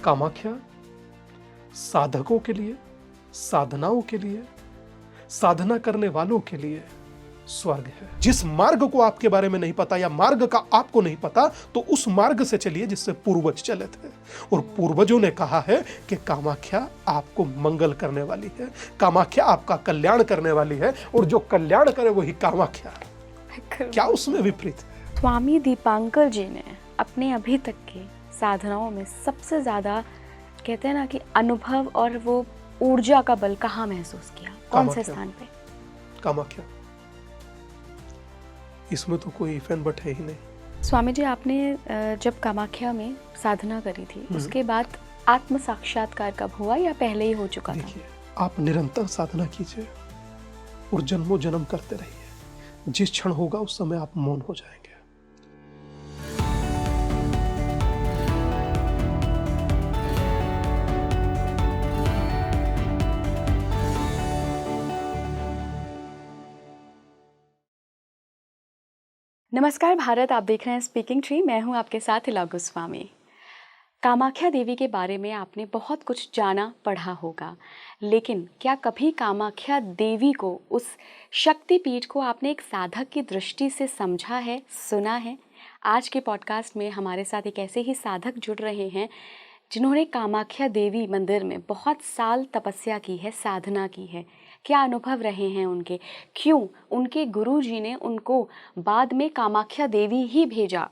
कामाख्या साधकों के लिए, साधनाओं के लिए, साधना करने वालों के लिए स्वर्ग है। जिस मार्ग को आपके बारे में नहीं पता या मार्ग का आपको नहीं पता, तो उस मार्ग से चलिए जिससे पूर्वज चले थे। और पूर्वजों ने कहा है कि कामाख्या आपको मंगल करने वाली है, कामाख्या आपका कल्याण करने वाली है, और जो कल्याण करे वही कामाख्या। क्या उसमें विपरीत है? स्वामी दीपांकर जी ने अपने अभी तक के साधनाओं में सबसे ज्यादा कहते हैं ना कि अनुभव और वो ऊर्जा का बल कहाँ महसूस किया, कौन से स्थान पे? कामाख्या। इसमें तो कोई फैन बट है ही नहीं। स्वामी जी, आपने जब कामाख्या में साधना करी थी उसके बाद आत्म साक्षात्कार कब हुआ या पहले ही हो चुका था? देखिए, आप निरंतर साधना कीजिए और जन्मों जन्म करते रहिए। जिस क्षण होगा उस समय आप मौन हो जाएंगे। नमस्कार भारत, आप देख रहे हैं स्पीकिंग ट्री। मैं हूं आपके साथ इला गोस्वामी। कामाख्या देवी के बारे में आपने बहुत कुछ जाना पढ़ा होगा, लेकिन क्या कभी कामाख्या देवी को, उस शक्तिपीठ को आपने एक साधक की दृष्टि से समझा है, सुना है? आज के पॉडकास्ट में हमारे साथ एक ऐसे ही साधक जुड़ रहे हैं जिन्होंने कामाख्या देवी मंदिर में बहुत साल तपस्या की है, साधना की है। क्या अनुभव रहे हैं उनके, क्यों उनके गुरुजी ने उनको बाद में कामाख्या देवी ही भेजा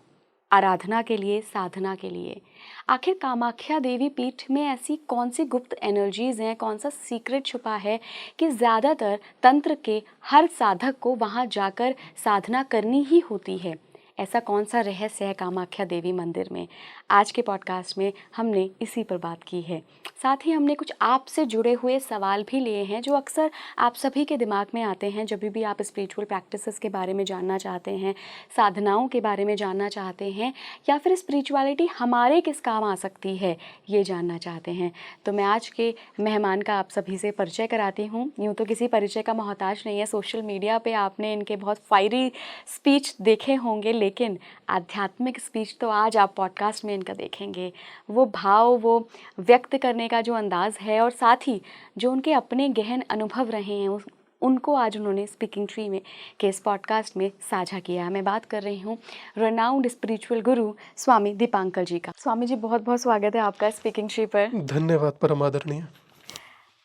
आराधना के लिए, साधना के लिए? आखिर कामाख्या देवी पीठ में ऐसी कौन सी गुप्त एनर्जीज हैं, कौन सा सीक्रेट छुपा है कि ज़्यादातर तंत्र के हर साधक को वहाँ जाकर साधना करनी ही होती है? ऐसा कौन सा रहस्य है कामाख्या देवी मंदिर में? आज के पॉडकास्ट में हमने इसी पर बात की है। साथ ही हमने कुछ आपसे जुड़े हुए सवाल भी लिए हैं जो अक्सर आप सभी के दिमाग में आते हैं जब भी आप स्पिरिचुअल प्रैक्टिसेस के बारे में जानना चाहते हैं, साधनाओं के बारे में जानना चाहते हैं, या फिर स्पिरिचुअलिटी हमारे किस काम आ सकती है ये जानना चाहते हैं। तो मैं आज के मेहमान का आप सभी से परिचय कराती हूँ। यूँ तो किसी परिचय का मोहताज नहीं है। सोशल मीडिया पर आपने इनके बहुत फायरी स्पीच देखे होंगे, लेकिन आध्यात्मिक स्पीच तो आज आप पॉडकास्ट में इनका देखेंगे। वो भाव, वो व्यक्त करने का जो अंदाज़ है, और साथ ही जो उनके अपने गहन अनुभव रहे हैं उनको आज उन्होंने स्पीकिंग ट्री में के इस पॉडकास्ट में साझा किया। मैं बात कर रही हूँ रेनाउंड स्पिरिचुअल गुरु स्वामी दीपांकर जी का। स्वामी जी, बहुत बहुत स्वागत है आपका स्पीकिंग ट्री पर। धन्यवाद, परम आदरणीय।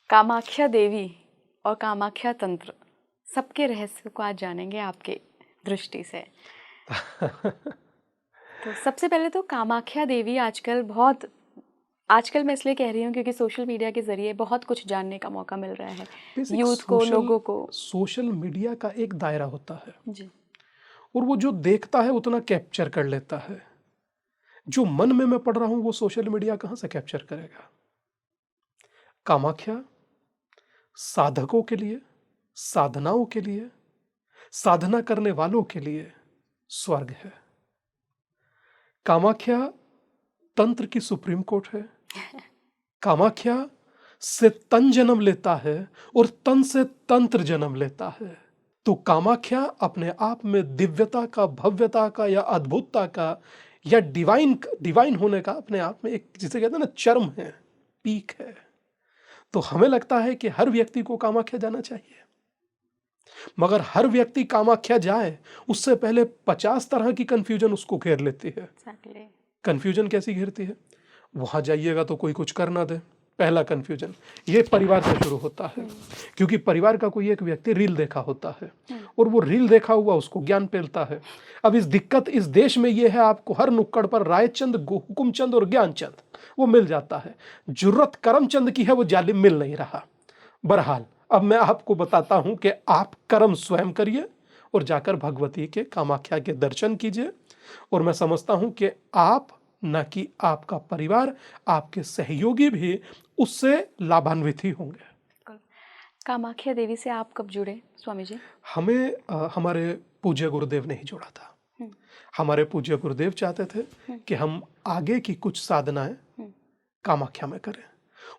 कामाख्या देवी और कामाख्या तंत्र, सबके रहस्य को आज जानेंगे आपके दृष्टि से। तो सबसे पहले तो कामाख्या देवी आजकल मैं इसलिए कह रही हूँ क्योंकि सोशल मीडिया के जरिए बहुत कुछ जानने का मौका मिल रहा है यूथ को, लोगों को। सोशल मीडिया का एक दायरा होता है जी, और वो जो देखता है उतना कैप्चर कर लेता है। जो मन में मैं पढ़ रहा हूँ वो सोशल मीडिया कहाँ से कैप्चर करेगा? कामाख्या साधकों के लिए, साधनाओं के लिए, साधना करने वालों के लिए स्वर्ग है। कामाख्या तंत्र की सुप्रीम कोर्ट है। कामाख्या से तन जन्म लेता है और तन से तंत्र जन्म लेता है। तो कामाख्या अपने आप में दिव्यता का, भव्यता का, या अद्भुतता का, या डिवाइन होने का अपने आप में एक, जिसे कहते हैं ना, चरम है, पीक है। तो हमें लगता है कि हर व्यक्ति को कामाख्या जाना चाहिए, मगर हर व्यक्ति कामाख्या जाए उससे पहले 50 तरह की कंफ्यूजन उसको घेर लेती है। कंफ्यूजन कैसी घेरती है? वहां जाइएगा तो कोई कुछ कर ना दे। पहला कंफ्यूजन ये परिवार से शुरू होता है, क्योंकि परिवार का कोई एक व्यक्ति रील देखा होता है और वो रील देखा हुआ उसको ज्ञान पेलता है। अब इस देश में ये है, आपको हर नुक्कड़ पर रायचंद, हुकुमचंद और ज्ञानचंद वो मिल जाता है। जरूरत करमचंद की है, वो जालिम मिल नहीं रहा। बहरहाल, अब मैं आपको बताता हूं कि आप कर्म स्वयं करिए और जाकर भगवती के, कामाख्या के दर्शन कीजिए। और मैं समझता हूं कि आप, न कि आपका परिवार, आपके सहयोगी भी उससे लाभान्वित ही होंगे। कामाख्या देवी से आप कब जुड़े स्वामी जी? हमें हमारे पूज्य गुरुदेव ने ही जोड़ा था। हमारे पूज्य गुरुदेव चाहते थे कि हम आगे की कुछ साधनाएं कामाख्या में करें।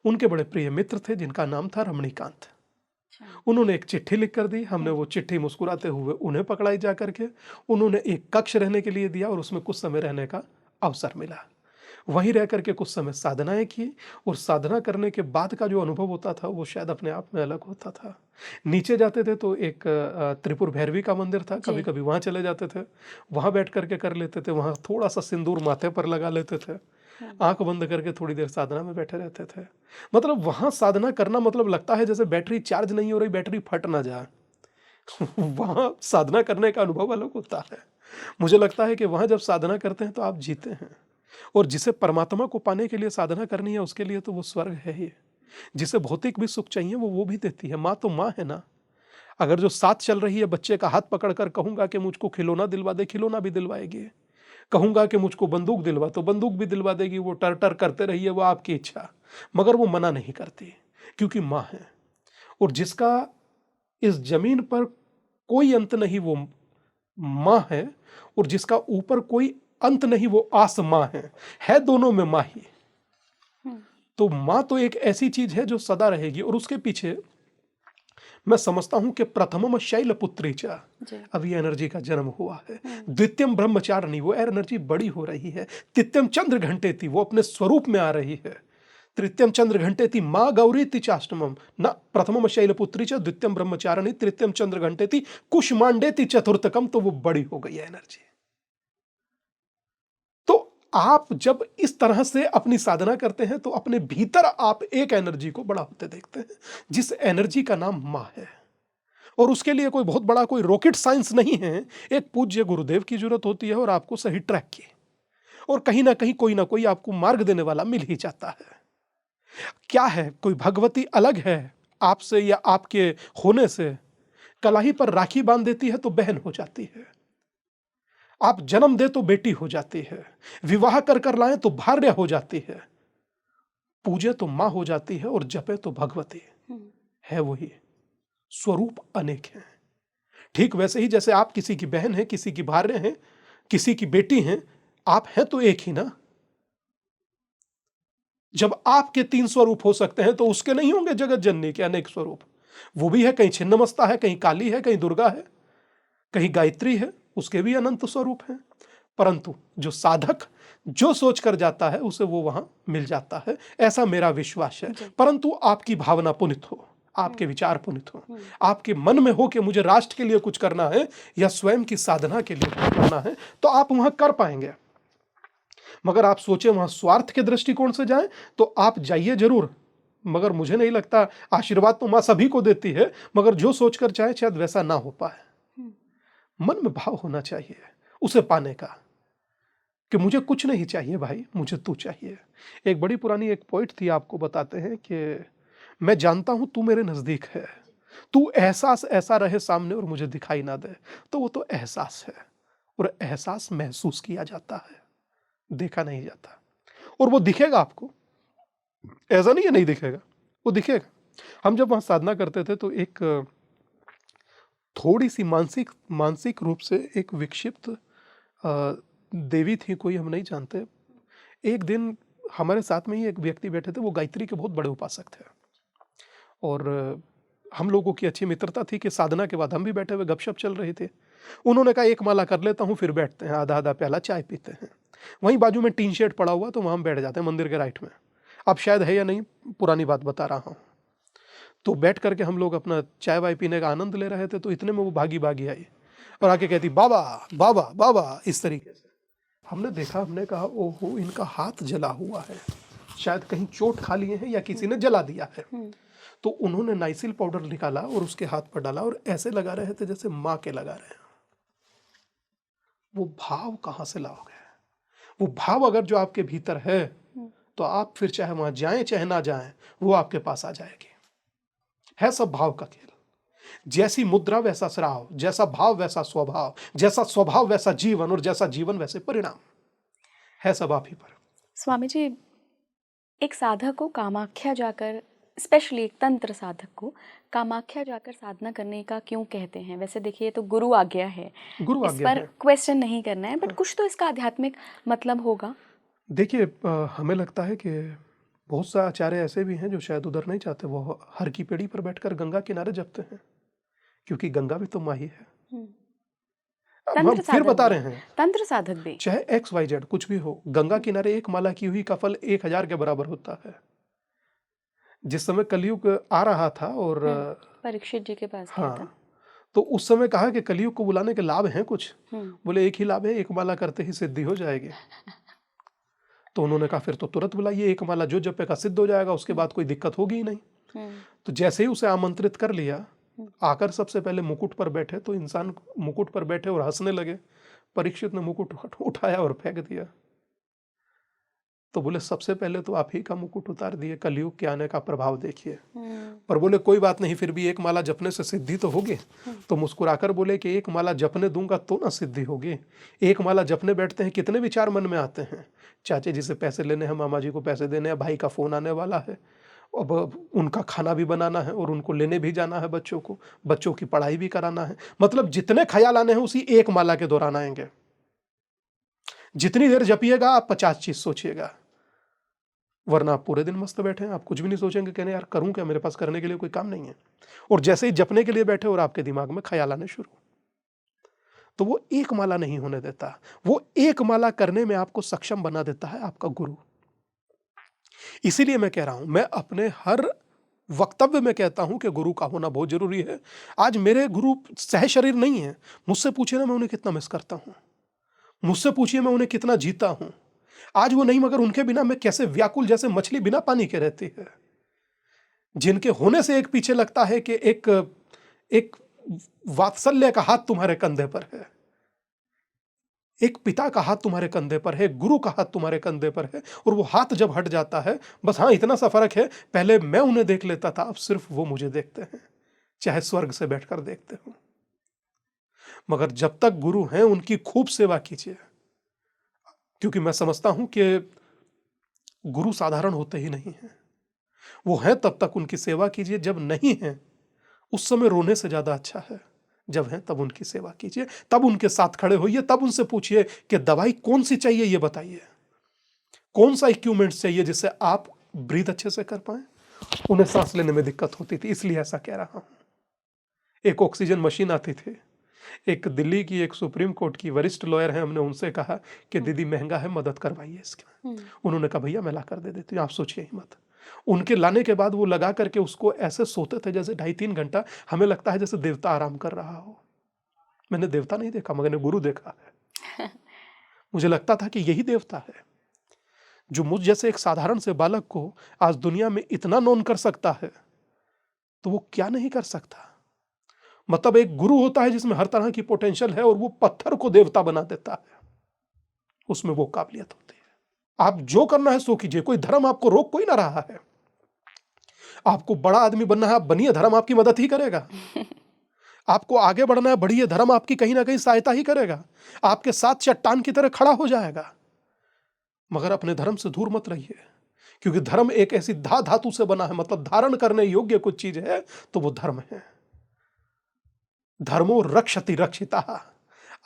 उनके बड़े प्रिय मित्र थे जिनका नाम था रमणीकांत। उन्होंने एक चिट्ठी लिख कर दी। हमने वो चिट्ठी मुस्कुराते हुए उन्हें पकड़ाई जा करके। उन्होंने एक कक्ष रहने के लिए दिया और उसमें कुछ समय रहने का अवसर मिला। वहीं रह करके कुछ समय साधनाएं की, और साधना करने के बाद का जो अनुभव होता था वो शायद अपने आप में अलग होता था। नीचे जाते थे तो एक त्रिपुर भैरवी का मंदिर था, कभी जी। कभी वहाँ चले जाते थे, वहाँ बैठ करके कर लेते थे, वहाँ थोड़ा सा सिंदूर माथे पर लगा लेते थे, आंख बंद करके थोड़ी देर साधना में बैठे रहते थे। मतलब वहाँ साधना करना मतलब लगता है जैसे बैटरी चार्ज नहीं हो रही, बैटरी फट ना जाए। वहाँ साधना करने का अनुभव अलग होता है। मुझे लगता है कि वहाँ जब साधना करते हैं तो आप जीते हैं, और जिसे परमात्मा को पाने के लिए साधना करनी है उसके लिए तो वो स्वर्ग है ही। जिसे भौतिक भी सुख चाहिए वो भी देती है। माँ तो माँ है ना। अगर जो साथ चल रही है, बच्चे का हाथ पकड़कर कहूंगा कि मुझको खिलौना दिलवा दे, खिलौना भी दिलवाएगी। कहूंगा कि मुझको बंदूक दिलवा, तो बंदूक भी दिलवा देगी। वो टर टर करते रहिए, वो आपकी इच्छा, मगर वो मना नहीं करती, क्योंकि माँ है। और जिसका इस जमीन पर कोई अंत नहीं वो माँ है, और जिसका ऊपर कोई अंत नहीं वो आसमां है दोनों में माँ ही। तो माँ तो एक ऐसी चीज है जो सदा रहेगी, और उसके पीछे मैं समझता हूं कि प्रथमम शैलपुत्री चा, जी। अब ये एनर्जी का जन्म हुआ है। द्वितीयम ब्रह्मचारिणी, वो एनर्जी बड़ी हो रही है। तृतीयम चंद्र घंटे थी, वो अपने स्वरूप में आ रही है। तृतीयम चंद्र घंटे थी माँ गौरी चाष्टमम न प्रथमम शैलपुत्री च, द्वितीयम ब्रह्मचारिणी, तृतीयम चंद्र घंटे थी कुष्मांडे चतुर्थकम, तो वो बड़ी हो गई है एनर्जी। तो आप जब इस तरह से अपनी साधना करते हैं तो अपने भीतर आप एक एनर्जी को बड़ा होते देखते हैं, जिस एनर्जी का नाम माँ है। और उसके लिए कोई बहुत बड़ा कोई रॉकेट साइंस नहीं है, एक पूज्य गुरुदेव की जरूरत होती है और आपको सही ट्रैक की, और कहीं ना कोई आपको मार्ग देने वाला मिल ही जाता है। क्या है, कोई भगवती अलग है आपसे या आपके होने से? कलाई पर राखी बांध देती है तो बहन हो जाती है, आप जन्म दे तो बेटी हो जाती है, विवाह कर लाएं तो भार्य हो जाती है, पूजे तो मां हो जाती है, और जपे तो भगवती है। वही स्वरूप अनेक हैं। ठीक वैसे ही जैसे आप किसी की बहन है, किसी की भार्य हैं, किसी की बेटी हैं, आप हैं तो एक ही ना। जब आपके तीन स्वरूप हो सकते हैं तो उसके नहीं होंगे जगत जननी के अनेक स्वरूप? वो भी है, कहीं छिन्नमस्ता है, कहीं काली है, कहीं दुर्गा है, कहीं गायत्री है, उसके भी अनंत स्वरूप हैं। परंतु जो साधक जो सोच कर जाता है उसे वो वहां मिल जाता है, ऐसा मेरा विश्वास है। परंतु आपकी भावना पुनित हो, आपके विचार पुनित हो, आपके मन में हो कि मुझे राष्ट्र के लिए कुछ करना है या स्वयं की साधना के लिए कुछ करना है, तो आप वहां कर पाएंगे। मगर आप सोचे वहां स्वार्थ के दृष्टिकोण से जाएं तो आप जाइए जरूर, मगर मुझे नहीं लगता, आशीर्वाद तो मां सभी को देती है, मगर जो सोचकर चाहे शायद वैसा ना हो पाए। मन में भाव होना चाहिए उसे पाने का, कि मुझे कुछ नहीं चाहिए भाई, मुझे तू चाहिए। एक बड़ी पुरानी एक पोइट थी, आपको बताते हैं कि मैं जानता हूं तू मेरे नजदीक है, तू एहसास ऐसा रहे सामने और मुझे दिखाई ना दे। तो वो तो एहसास है, और एहसास महसूस किया जाता है, देखा नहीं जाता। और वो दिखेगा आपको, ऐसा नहीं है नहीं दिखेगा, वो दिखेगा। हम जब वहां साधना करते थे तो एक थोड़ी सी मानसिक मानसिक रूप से एक विक्षिप्त देवी थी, कोई हम नहीं जानते। एक दिन हमारे साथ में ही एक व्यक्ति बैठे थे, वो गायत्री के बहुत बड़े उपासक थे, और हम लोगों की अच्छी मित्रता थी कि साधना के बाद हम भी बैठे हुए गपशप चल रही थी। उन्होंने कहा एक माला कर लेता हूँ, फिर बैठते हैं, आधा आधा प्याला चाय पीते हैं। वहीं बाजू में टीन शेड पड़ा हुआ, तो वहाँ हम बैठ जाते हैं मंदिर के राइट में। अब शायद है या नहीं, पुरानी बात बता रहा हूँ। तो बैठ करके हम लोग अपना चाय वाय पीने का आनंद ले रहे थे, तो इतने में वो भागी भागी आई और आके कहती बाबा बाबा बाबा, इस तरीके से। हमने देखा, हमने कहा ओहो, इनका हाथ जला हुआ है, शायद कहीं चोट खा लिए हैं या किसी ने जला दिया है। तो उन्होंने नाइसिल पाउडर निकाला और उसके हाथ पर डाला, और ऐसे लगा रहे थे जैसे माँ के लगा रहे हैं। वो भाव कहाँ से लाओगे? वो भाव अगर जो आपके भीतर है तो आप फिर चाहे वहां जाएं चाहे ना जाएं, वो आपके पास आ जाएगी। है सब भाव का खेल। जैसी मुद्रा वैसा श्राव, जैसा भाव वैसा स्वभाव, जैसा स्वभाव वैसा जीवन, और जैसा जीवन वैसे परिणाम। है सब आप ही पर। स्वामी जी, एक साधक को कामाख्या जाकर, स्पेशली एक तंत्र साधक को कामाख्या जाकर साधना करने का क्यों कहते हैं? वैसे देखिए तो गुरु आज्ञा है, गुरु इस आज्ञा पर है। क्वेश्चन नहीं करना है, बट कुछ तो इसका आध्यात्मिक मतलब होगा। देखिए, हमें लगता है कि बहुत से आचार्य ऐसे भी हैं जो शायद उधर नहीं चाहते, वो हर की पेड़ी पर बैठकर गंगा किनारे जपते हैं, क्योंकि गंगा भी तो माँ ही है। अब हम तंत्र फिर साधक बता भी, रहे हैं, तंत्र साधक भी। चाहे XYZ कुछ भी हो, गंगा किनारे एक माला की हुई का फल 1000 के बराबर होता है। जिस समय कलयुग आ रहा था और परीक्षित जी के पास गया था। हाँ, तो उस समय कहा कि कलयुग को बुलाने के लाभ हैं कुछ। हम्म। बोले एक ही लाभ है, एक माला करते ही सिद्धि हो जाएगी। तो उन्होंने कहा फिर तो तुरंत बुलाइए, एक माला जो जपेगा सिद्ध हो जाएगा, उसके बाद कोई दिक्कत होगी ही नहीं। हम्म। तो जैसे ही उसे आमंत्रित कर लिया, हम्म। आकर सबसे पहले मुकुट पर बैठे तो इंसान मुकुट पर बैठे और हंसने लगे। परीक्षित ने मुकुट उठाया और फेंक दिया। तो बोले सबसे पहले तो आप ही का मुकुट उतार दिए, कलयुग के आने का प्रभाव देखिए। पर बोले कोई बात नहीं, फिर भी एक माला जपने से सिद्धि तो होगी। तो मुस्कुराकर बोले कि एक माला जपने दूंगा तो ना सिद्धि होगी। एक माला जपने बैठते हैं कितने विचार मन में आते हैं, चाचे जी से पैसे लेने हैं, मामा जी को पैसे देने हैं, भाई का फोन आने वाला है, अब उनका खाना भी बनाना है और उनको लेने भी जाना है, बच्चों को, बच्चों की पढ़ाई भी कराना है। मतलब जितने ख्याल आने हैं उसी एक माला के दौरान आएंगे। जितनी देर जपिएगा आप 50 चीज सोचिएगा, वरना आप पूरे दिन मस्त बैठे हैं, आप कुछ भी नहीं सोचेंगे, कहने यार करूं क्या, मेरे पास करने के लिए कोई काम नहीं है। और जैसे ही जपने के लिए बैठे और आपके दिमाग में ख्याल आने शुरू, तो वो एक माला नहीं होने देता। वो एक माला करने में आपको सक्षम बना देता है आपका गुरु। इसीलिए मैं कह रहा हूं, मैं अपने हर वक्तव्य में कहता हूं कि गुरु का होना बहुत जरूरी है। आज मेरे गुरु सह शरीर नहीं है, मुझसे पूछे ना मैं उन्हें कितना मिस करता हूं, मुझसे पूछिए मैं उन्हें कितना जीता हूं। आज वो नहीं, मगर उनके बिना मैं कैसे व्याकुल, जैसे मछली बिना पानी के रहती है। जिनके होने से एक पीछे लगता है कि एक वात्सल्य का हाथ तुम्हारे कंधे पर है, एक पिता का हाथ तुम्हारे कंधे पर है, गुरु का हाथ तुम्हारे कंधे पर है, और वो हाथ जब हट जाता है, बस हाँ इतना सा फर्क है, पहले मैं उन्हें देख लेता था, अब सिर्फ वो मुझे देखते हैं, चाहे स्वर्ग से बैठकर देखते हो। मगर जब तक गुरु हैं उनकी खूब सेवा कीजिए, क्योंकि मैं समझता हूं कि गुरु साधारण होते ही नहीं हैं। वो हैं तब तक उनकी सेवा कीजिए, जब नहीं है उस समय रोने से ज्यादा अच्छा है जब हैं तब उनकी सेवा कीजिए, तब उनके साथ खड़े होइए, तब उनसे पूछिए कि दवाई कौन सी चाहिए ये बताइए, कौन सा इक्विपमेंट्स चाहिए जिससे आप ब्रीथ अच्छे से कर पाए। उन्हें सांस लेने में दिक्कत होती थी, इसलिए ऐसा कह रहा हूं। एक ऑक्सीजन मशीन आती थी, एक दिल्ली की एक सुप्रीम कोर्ट की वरिष्ठ लॉयर है, हमने उनसे कहा कि दीदी महंगा है, मदद करवाइए इसका। उन्होंने कहा भैया मैं ला कर दे देती हूँ, आप सोचिए ही मत। उनके लाने के बाद वो लगा करके उसको ऐसे सोते थे जैसे 2.5-3 घंटा, हमें लगता है जैसे देवता आराम कर रहा हो। मैंने देवता नहीं देखा, मगर मैंने गुरु देखा है। मुझे लगता था कि यही देवता है जो मुझ जैसे एक साधारण से बालक को आज दुनिया में इतना नॉन कर सकता है, तो वो क्या नहीं कर सकता। मतलब एक गुरु होता है जिसमें हर तरह की पोटेंशियल है, और वो पत्थर को देवता बना देता है, उसमें वो काबिलियत होती है। आप जो करना है सो कीजिए, कोई धर्म आपको रोक कोई ना रहा है। आपको बड़ा आदमी बनना है, आप बनिए, धर्म आपकी मदद ही करेगा। आपको आगे बढ़ना है, बढ़िए, धर्म आपकी कहीं ना कहीं सहायता ही करेगा, आपके साथ चट्टान की तरह खड़ा हो जाएगा। मगर अपने धर्म से दूर मत रहिए, क्योंकि धर्म एक ऐसी धातु से बना है, मतलब धारण करने योग्य कुछ चीज है तो वो धर्म है। धर्मो रक्षति रक्षिता।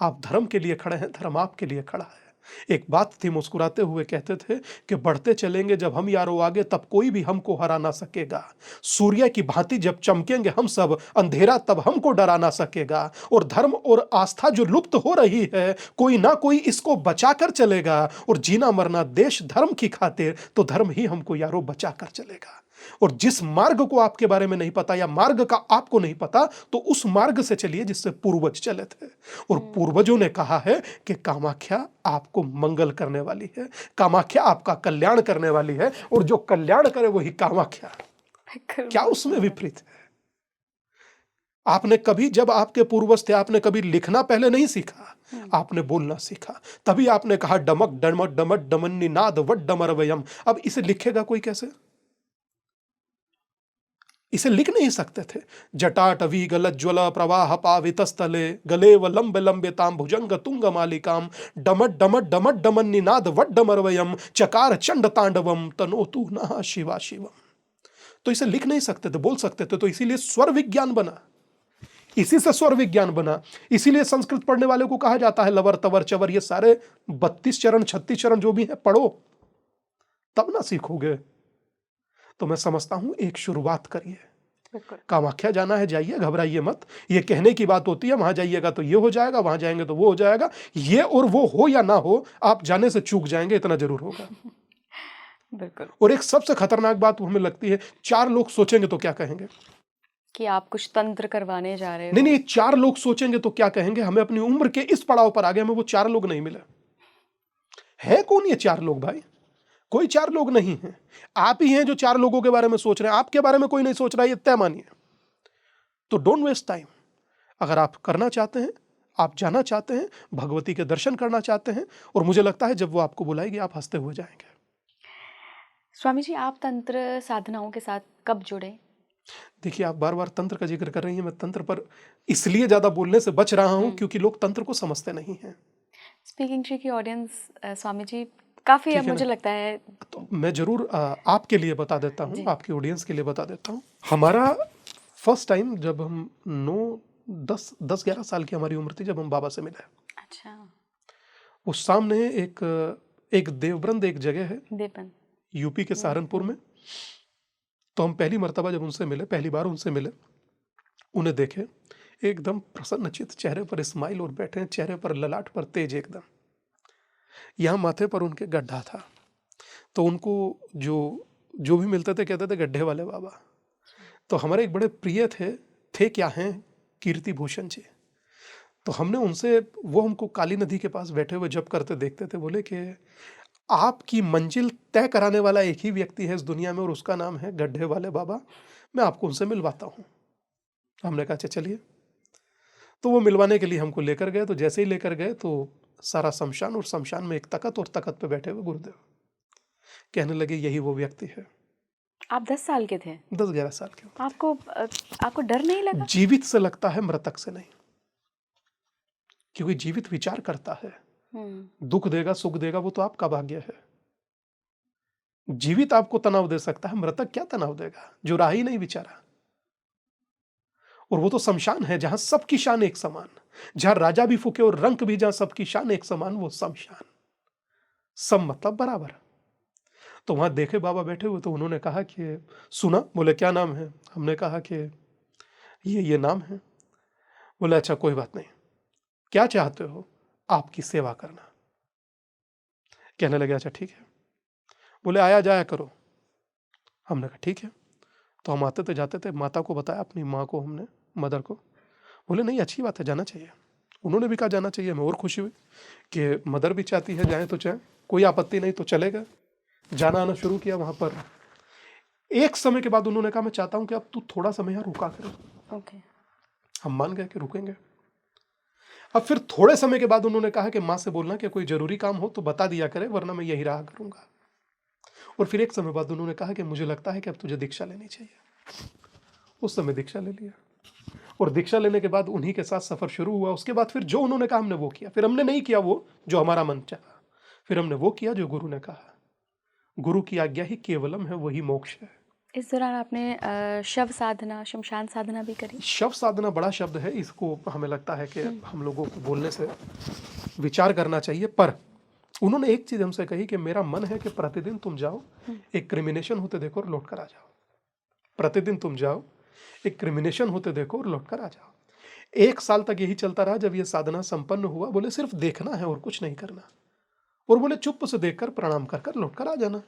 आप धर्म के लिए खड़े हैं, धर्म आपके लिए खड़ा है। एक बात थी, मुस्कुराते हुए कहते थे कि बढ़ते चलेंगे जब हम यारो आगे, तब कोई भी हमको हरा ना सकेगा। सूर्य की भांति जब चमकेंगे हम सब, अंधेरा तब हमको डरा ना सकेगा। और धर्म और आस्था जो लुप्त हो रही है, कोई ना कोई इसको बचा कर चलेगा। और जीना मरना देश धर्म की खातिर, तो धर्म ही हमको यारो बचा कर चलेगा। और जिस मार्ग को आपके बारे में नहीं पता, या मार्ग का आपको नहीं पता, तो उस मार्ग से चलिए जिससे पूर्वज चले थे। और पूर्वजों ने कहा है कि कामाख्या आपको मंगल करने वाली है, कामाख्या आपका कल्याण करने वाली है, और जो कल्याण करे वही कामाख्या। क्या उसमें विपरीत है? आपने कभी, जब आपके पूर्वज थे, आपने कभी लिखना पहले नहीं सीखा, आपने बोलना सीखा। तभी आपने कहा डमक डमक डमक डमन्नी नाद वट डमरवयम। अब इसे लिखेगा कोई कैसे? इसे लिख नहीं सकते थे। जटाटवी गलज्ज्वल प्रवाह पावितस्थले गले व लंबे लंबे ताम भुजंग तुंग मालिकाम डमट डमट डमट डमन निनाद वट डमरवयम चकार चंड तांडवम तनोतु नः शिवा शिवम। तो इसे लिख नहीं सकते थे, बोल सकते थे, तो इसीलिए स्वर विज्ञान बना, इसी से स्वर विज्ञान बना। इसीलिए संस्कृत पढ़ने वाले को कहा जाता है लवर तवर चवर, ये सारे 32 चरण 36 चरण जो भी है पढ़ो, तब ना सीखोगे। तो मैं समझता हूं एक शुरुआत करिए, बिल्कुल। कामाख्या जाना है जाइए, घबराइए मत। ये कहने की बात होती है, वहां जाइएगा तो ये हो जाएगा, वहां जाएंगे तो वो हो जाएगा। ये और वो हो या ना हो, आप जाने से चूक जाएंगे, इतना जरूर होगा। बिल्कुल। और एक सबसे खतरनाक बात हमें लगती है, 4 लोग सोचेंगे तो क्या कहेंगे। कि आप कुछ तंत्र करवाने जा रहे नहीं हो। नहीं, 4 लोग सोचेंगे तो क्या कहेंगे। हमें अपनी उम्र के इस पड़ाव पर आ गए, हमें वो 4 लोग नहीं मिले। है कौन ये 4 लोग भाई? कोई 4 लोग नहीं है। आप ही हैं जो 4 लोगों के बारे में सोच रहे हैं। आपके बारे में कोई नहीं सोच रहा, ये तय मानिए। तो डोंट वेस्ट टाइम। अगर आप करना चाहते हैं, आप जाना चाहते हैं, भगवती के दर्शन करना चाहते हैं, और मुझे लगता है जब वो आपको बुलाएगी आप हंसते हुए जाएंगे। स्वामी जी, आप तंत्र साधनाओं के साथ कब जुड़े? देखिए, आप बार बार तंत्र का जिक्र कर रही हैं। मैं तंत्र पर इसलिए ज्यादा बोलने से बच रहा हूं क्योंकि लोग तंत्र को समझते नहीं हैं। स्पीकिंग ट्री की ऑडियंस स्वामी जी काफ़ी, अब ठीक है मुझे ना? लगता है। तो मैं जरूर आपके लिए बता देता हूं, जी। आपकी ऑडियंस के लिए बता देता हूं। हमारा फर्स्ट टाइम जब हम 9, 10, 11 साल की हमारी उम्र थी, जब हम बाबा से मिले। अच्छा। उस सामने एक देवबंद एक जगह है देपन। यूपी के सहारनपुर में। तो हम पहली मर्तबा जब उनसे मिले, पहली बार उनसे मिले, उन्हें देखे, एकदम प्रसन्नचित्त, चेहरे पर स्माइल, और बैठे हैं, चेहरे पर ललाट पर तेज एकदम। यहाँ माथे पर उनके गड्ढा था। तो उनको जो जो भी मिलते थे कहते थे गड्ढे वाले बाबा। तो हमारे एक बड़े प्रिय थे क्या हैं, कीर्ति भूषण जी। तो हमने उनसे, वो हमको काली नदी के पास बैठे हुए जप करते देखते थे। बोले कि आपकी मंजिल तय कराने वाला एक ही व्यक्ति है इस दुनिया में, और उसका नाम है गड्ढे वाले बाबा। मैं आपको उनसे मिलवाता हूँ। हमने कहा अच्छा चलिए। तो वो मिलवाने के लिए हमको लेकर गए। तो जैसे ही लेकर गए तो सारा शमशान, और शमशान में एक तख्त, और तख्त पे बैठे हुए गुरुदेव। कहने लगे यही वो व्यक्ति है। आप 10 साल के थे? 10, 11 साल के। आपको डर नहीं लगा? जीवित से लगता है, मृतक से नहीं। क्योंकि जीवित विचार करता है, दुख देगा सुख देगा वो तो आपका भाग्य है। जीवित आपको तनाव दे सकता है, मृतक क्या तनाव देगा, जो रहा ही नहीं बेचारा। और वो तो शमशान है जहां सबकी शान एक समान, जहां राजा भी फूके और रंक भी, जहां सबकी शान एक समान, वो शमशान। सब मतलब बराबर। तो वहां देखे बाबा बैठे हुए, तो उन्होंने कहा कि सुना। बोले क्या नाम है? हमने कहा कि ये नाम है। बोले अच्छा कोई बात नहीं, क्या चाहते हो? आपकी सेवा करना। कहने लगे अच्छा ठीक है। बोले आया जाया करो। हमने कहा ठीक है। तो हम आते थे जाते थे। माता को बताया, अपनी माँ को, हमने मदर को। बोले नहीं अच्छी बात है, जाना चाहिए। उन्होंने भी कहा जाना चाहिए। हमें और खुशी हुई कि मदर भी चाहती है जाए तो जाए, कोई आपत्ति नहीं। तो चले गए, जाना आना शुरू किया वहाँ पर। एक समय के बाद उन्होंने कहा मैं चाहता हूँ कि अब तू थोड़ा समय यहाँ रुका करे। ओके। हम मान गए कि रुकेंगे। अब फिर थोड़े समय के बाद उन्होंने कहा कि माँ से बोलना कि कोई जरूरी काम हो तो बता दिया करे, वरना मैं यही रहा करूँगा। और फिर एक समय बाद उन्होंने कहा कि मुझे लगता है कि अब तुझे दीक्षा लेनी चाहिए। उस समय दीक्षा ले लिया, और दीक्षा लेने के बाद उन्हीं के साथ सफर शुरू हुआ। उसके बाद फिर जो उन्होंने कहा हमने वो किया। फिर हमने नहीं किया वो जो हमारा मन चाहा, फिर हमने वो किया जो गुरु ने कहा। गुरु की आज्ञा ही केवलम है, वही मोक्ष है। इस दौरान आपने शव साधना, शमशान साधना भी करी? शव साधना बड़ा शब्द है, इसको हमें लगता है कि हम लोगों को बोलने से विचार करना चाहिए। पर उन्होंने एक चीज हमसे कही कि मेरा मन है कि प्रतिदिन तुम जाओ, एक क्रिमिनेशन होते देखो और लौट कर आ जाओ। प्रतिदिन तुम जाओ, एक क्रिमिनेशन होते देखो और लौट कर आ जाओ। 1 साल तक यही चलता रहा। जब ये साधना संपन्न हुआ, बोले सिर्फ देखना है और कुछ नहीं करना। और बोले चुप से देखकर प्रणाम कर कर लौट कर आ जाना।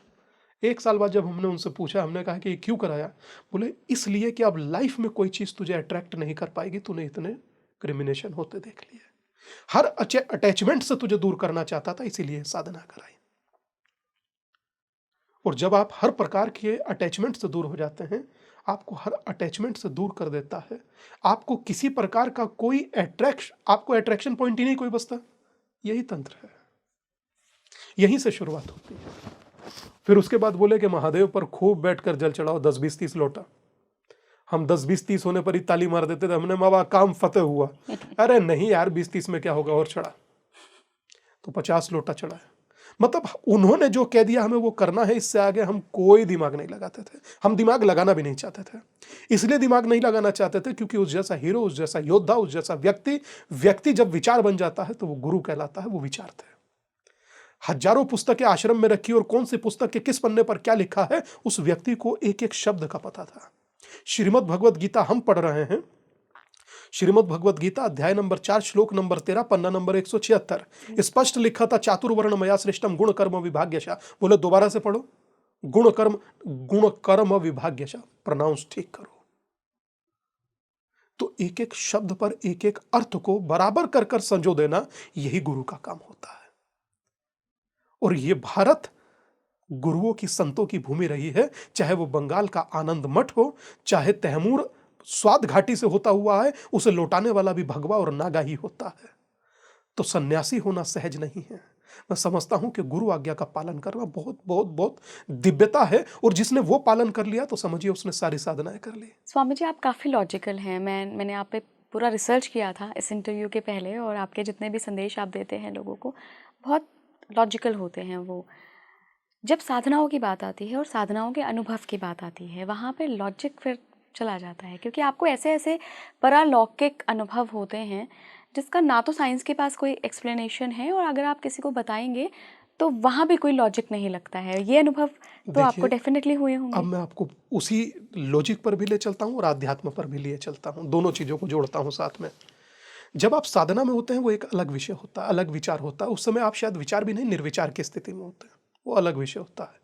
1 साल बाद जब हमने उनसे पूछा, हमने कहा कि ये क्यों कराया? बोले इसलिए कि अब लाइफ में कोई चीज तुझे अट्रैक्ट नहीं कर पाएगी, तूने इतने क्रिमिनेशन होते देख लिए। हर अटैचमेंट से तुझे दूर करना चाहता था, इसीलिए साधना कराई। और जब आप हर प्रकार के अटैचमेंट से दूर हो जाते हैं, आपको हर अटैचमेंट से दूर कर देता है। आपको किसी प्रकार का कोई आपको अट्रैक्शन पॉइंट ही नहीं कोई बचता। यही तंत्र है, यहीं से शुरुआत होती है। फिर उसके बाद बोले कि महादेव पर खूब बैठकर जल चढ़ाओ, 10, 20, 30 लोटा। हम 10, 20, 30 होने पर ही ताली मार देते थे। हमने माँ काम फतेह हुआ। अरे नहीं यार, 20, 30 में क्या होगा, और चढ़ा। तो 50 लोटा चढ़ा है। मतलब उन्होंने जो कह दिया हमें वो करना है, इससे आगे हम कोई दिमाग नहीं लगाते थे। हम दिमाग लगाना भी नहीं चाहते थे। इसलिए दिमाग नहीं लगाना चाहते थे क्योंकि उस जैसा हीरो, उस जैसा योद्धा, उस जैसा व्यक्ति जब विचार बन जाता है तो वो गुरु कहलाता है। वो विचार थे। हजारों पुस्तकें आश्रम में रखी, और कौन सी पुस्तक के किस पन्ने पर क्या लिखा है, उस व्यक्ति को एक एक शब्द का पता था। श्रीमद् भगवद गीता हम पढ़ रहे हैं। श्रीमद् भगवद गीता अध्याय नंबर 4 श्लोक नंबर 13 पन्ना नंबर 176 स्पष्ट लिखा था, चातुर्वर्ण मया श्रेष्ठम गुण कर्म विभाग्यशा। बोले दोबारा से पढ़ो, गुण कर्म विभाग्यशा, प्रोनाउंस ठीक करो। तो एक एक शब्द पर एक एक अर्थ को बराबर कर कर संजो देना, यही गुरु का काम होता है। और ये भारत गुरुओं की, संतों की भूमि रही है। चाहे वो बंगाल का आनंद मठ हो, चाहे तैमूर स्वाद घाटी से होता हुआ है, उसे लौटाने वाला भी भगवा और नागा ही होता है। तो सन्यासी होना सहज नहीं है। मैं समझता हूं कि गुरु आज्ञा का पालन करना बहुत बहुत बहुत दिव्यता है, और जिसने वो पालन कर लिया तो समझिए उसने सारी साधनाएं कर ली। स्वामी जी, आप काफ़ी लॉजिकल हैं। मैंने आप पे पूरा रिसर्च किया था इस इंटरव्यू के पहले, और आपके जितने भी संदेश आप देते हैं लोगों को, बहुत लॉजिकल होते हैं वो। जब साधनाओं की बात आती है और साधनाओं के अनुभव की बात आती है, वहाँ पे लॉजिक फिर चला जाता है, क्योंकि आपको ऐसे ऐसे परालौकिक अनुभव होते हैं जिसका ना तो साइंस के पास कोई एक्सप्लेनेशन है, और अगर आप किसी को बताएंगे तो वहाँ भी कोई लॉजिक नहीं लगता है। ये अनुभव तो आपको डेफिनेटली हुए होंगे। अब मैं आपको उसी लॉजिक पर भी ले चलता हूँ और आध्यात्म पर भी ले चलता हूँ, दोनों चीज़ों को जोड़ता हूँ साथ में। जब आप साधना में होते हैं वो एक अलग विषय होता है, अलग विचार होता है। उस समय आप शायद विचार भी नहीं, निर्विचार की स्थिति में होते हैं, वो अलग विषय होता है।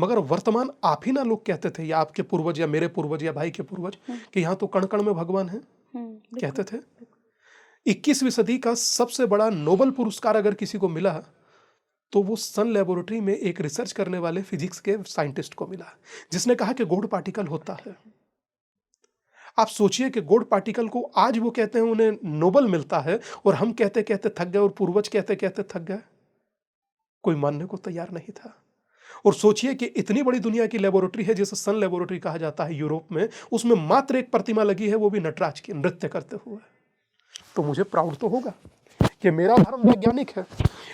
मगर वर्तमान आप ही ना लोग कहते थे, या आपके पूर्वज या मेरे पूर्वज या भाई के पूर्वज, कि यहाँ तो कण कण में भगवान है, कहते थे। 21वीं सदी का सबसे बड़ा नोबेल पुरस्कार अगर किसी को मिला तो वो सन लेबोरेटरी में एक रिसर्च करने वाले फिजिक्स के साइंटिस्ट को मिला, जिसने कहा कि गॉड पार्टिकल होता है। आप सोचिए कि गॉड पार्टिकल को आज वो कहते हैं उन्हें नोबेल मिलता है, और हम कहते कहते थक गए, और पूर्वज कहते कहते थक गए, कोई मानने को तैयार नहीं था। और सोचिए कि इतनी बड़ी दुनिया की लेबोरेटरी है जिसे सन लेबोरेटरी कहा जाता है यूरोप में, उसमें मात्र एक प्रतिमा लगी है, वो भी नटराज की, नृत्य करते हुए। तो मुझे प्राउड तो होगा कि मेरा धर्म वैज्ञानिक है।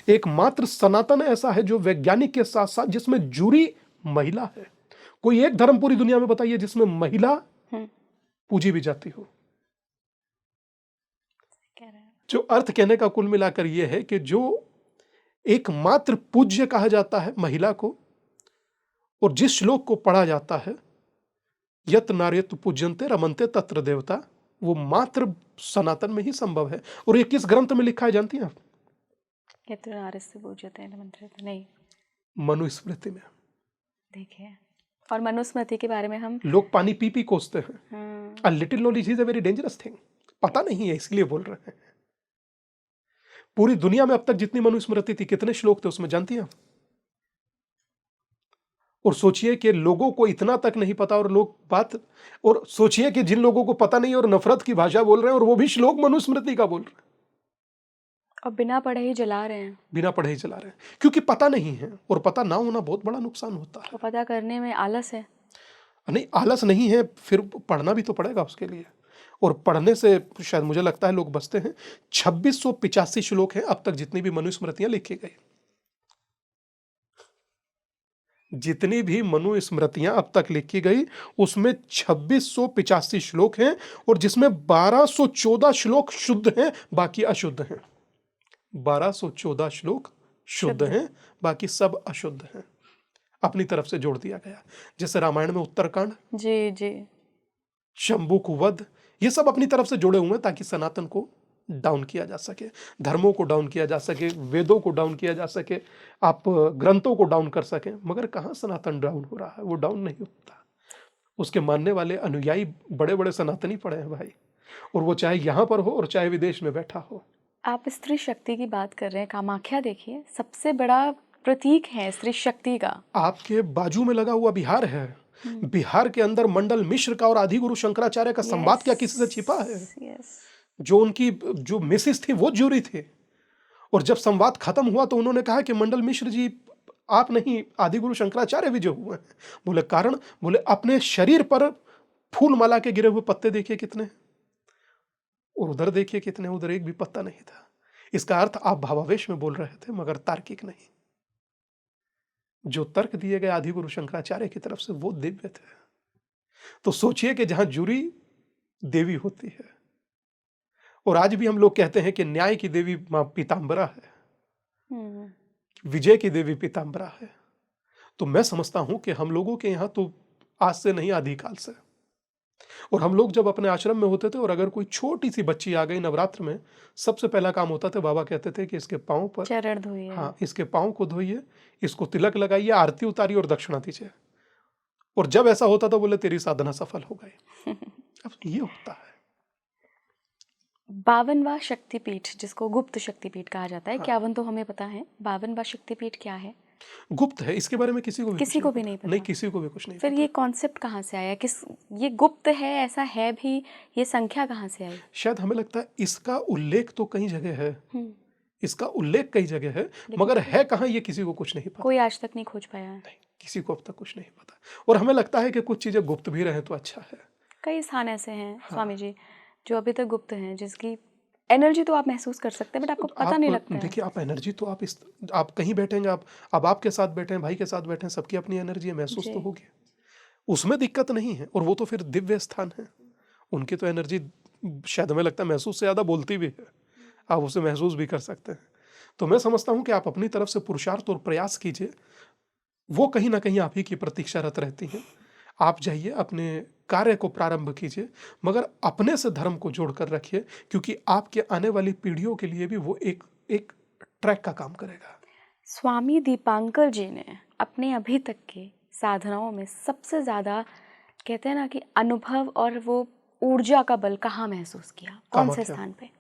एकमात्र सनातन ऐसा है जो वैज्ञानिक के साथ साथ जिसमें जूरी महिला है। कोई एक धर्म पूरी दुनिया में बताइए जिसमें महिला पूजी भी जाती हो। जो अर्थ कहने का कुल मिलाकर यह है कि जो एकमात्र पूज्य कहा जाता है महिला को, और जिस श्लोक को पढ़ा जाता है यत नार्यत पूज्यन्ते रमन्ते तत्र देवता, वो मात्र सनातन में ही संभव है। और ये किस ग्रंथ में लिखा है जानती हैं आप? नहीं, मनुस्मृति में। देखिए, और मनुस्मृति के बारे में हम लोग पानी पी पी कोसते हैं। A little knowledge is a very dangerous thing। पता नहीं है इसलिए बोल रहे हैं। पूरी दुनिया में अब तक जितनी मनुस्मृति थी, कितने श्लोक थे उसमें जानती हैं आप? और सोचिए कि लोगों को इतना तक नहीं पता, और लोग बात, और सोचिए कि जिन लोगों को पता नहीं और नफरत की भाषा बोल रहे हैं, और वो भी श्लोक मनुस्मृति का बोल रहे हैं, और बिना पढ़े ही जला रहे हैं। बिना पढ़े ही चला रहे हैं, क्योंकि पता नहीं है। और पता ना होना बहुत बड़ा नुकसान होता है। तो पता करने में आलस है। नहीं, आलस नहीं है, फिर पढ़ना भी तो पड़ेगा उसके लिए। और पढ़ने से शायद मुझे लगता है लोग बचते हैं। 2685 श्लोक हैं अब तक जितनी भी मनुस्मृतियां लिखी गई। जितनी भी मनुस्मृतियां अब तक लिखी गई उसमें 2685 श्लोक हैं, और जिसमें 1214 श्लोक शुद्ध हैं, बाकी अशुद्ध हैं। 1214 श्लोक शुद्ध हैं, बाकी सब अशुद्ध हैं, अपनी तरफ से जोड़ दिया गया। जैसे रामायण में उत्तरकांड, जी जी, शंभु वध, ये सब अपनी तरफ से जुड़े हुए हैं ताकि सनातन को डाउन किया जा सके, धर्मों को डाउन किया जा सके, वेदों को डाउन किया जा सके, आप ग्रंथों को डाउन कर सकें। मगर कहाँ सनातन डाउन हो रहा है? वो डाउन नहीं होता। उसके मानने वाले अनुयायी बड़े बड़े सनातनी पड़े हैं भाई, और वो चाहे यहाँ पर हो और चाहे विदेश में बैठा हो। आप स्त्री शक्ति की बात कर रहे हैं। कामाख्या देखिए, सबसे बड़ा प्रतीक है स्त्री शक्ति का। आपके बाजू में लगा हुआ बिहार है, बिहार के अंदर मंडल मिश्र का और आदिगुरु शंकराचार्य का संवाद क्या किसी से छिपा है? जो उनकी जो मिसेस थी वो ज्यूरी थे, और जब संवाद खत्म हुआ तो उन्होंने कहा कि मंडल मिश्र जी आप नहीं, आदिगुरु शंकराचार्य विजय हुए हैं। बोले कारण? बोले अपने शरीर पर फूल माला के गिरे हुए पत्ते देखिए कितने, और उधर देखिए कितने, उधर एक भी पत्ता नहीं था। इसका अर्थ आप भावावेश में बोल रहे थे मगर तार्किक नहीं। जो तर्क दिए गए आदिगुरु शंकराचार्य की तरफ से वो दिव्य थे। तो सोचिए कि जहां जूरी देवी होती है, और आज भी हम लोग कहते हैं कि न्याय की देवी मां पीताम्बरा है, विजय की देवी पीताम्बरा है, तो मैं समझता हूं कि हम लोगों के यहां तो आज से नहीं आदिकाल से और हम लोग जब अपने आश्रम में होते थे और अगर कोई छोटी सी बच्ची आ गई नवरात्र में, सबसे पहला काम होता था, बाबा कहते थे कि इसके पाँव पर, चरण धोइए। हाँ, इसके पाँव को धोइए, इसको तिलक लगाइए, आरती उतारिए और दक्षिणा दीजिए। और जब ऐसा होता था बोले तेरी साधना सफल हो गई। अब ये होता है। 52वां शक्तिपीठ, जिसको गुप्त शक्तिपीठ कहा जाता है, हाँ। 51 तो हमें पता है, 52वां शक्तिपीठ क्या है? गुप्त है, इसके बारे में किसी को भी किसी कुछ को भी नहीं नहीं, पता। किसी को भी कुछ नहीं फिर पता। ये कॉन्सेप्ट कहाँ से आया? किस, ये गुप्त है ऐसा है भी, ये संख्या कहाँ से आई? शायद हमें लगता है इसका उल्लेख तो कई जगह है, हम्म, इसका उल्लेख कई जगह है, लेकिन मगर है कहाँ ये किसी को कुछ नहीं पता। कोई आज तक नहीं खोज पाया है। नहीं, किसी को अब तक कुछ नहीं पता। और हमें लगता है कि कुछ चीजें गुप्त भी रहे तो अच्छा है। कई स्थान ऐसे हैं हाँ। स्वामी जी जो अभी तक गुप्त हैं, जिसकी एनर्जी तो आप महसूस कर सकते हैं बट आपको पता नहीं लगता है। देखिए, आप एनर्जी तो आप कहीं बैठेंगे, आप अब आपके साथ बैठे हैं, भाई के साथ बैठे हैं, सबकी अपनी एनर्जी है, महसूस जी। तो होगी, उसमें दिक्कत नहीं है। और वो तो फिर दिव्य स्थान है, उनकी तो एनर्जी शायद हमें लगता है महसूस से ज़्यादा बोलती भी है, आप उसे महसूस भी कर सकते हैं। तो मैं समझता हूँ कि आप अपनी तरफ से पुरुषार्थ और प्रयास कीजिए, वो कहीं ना कहीं आप ही की प्रतीक्षारत रहती हैं। आप जाइए, अपने कार्य को प्रारंभ कीजिए, मगर अपने से धर्म को जोड़कर रखिए, क्योंकि आपके आने वाली पीढ़ियों के लिए भी वो एक एक ट्रैक का काम करेगा। स्वामी दीपांकर जी ने अपने अभी तक के साधनाओं में सबसे ज़्यादा, कहते हैं ना कि अनुभव और वो ऊर्जा का बल कहाँ महसूस किया? कौन से कामाख्या। स्थान पे?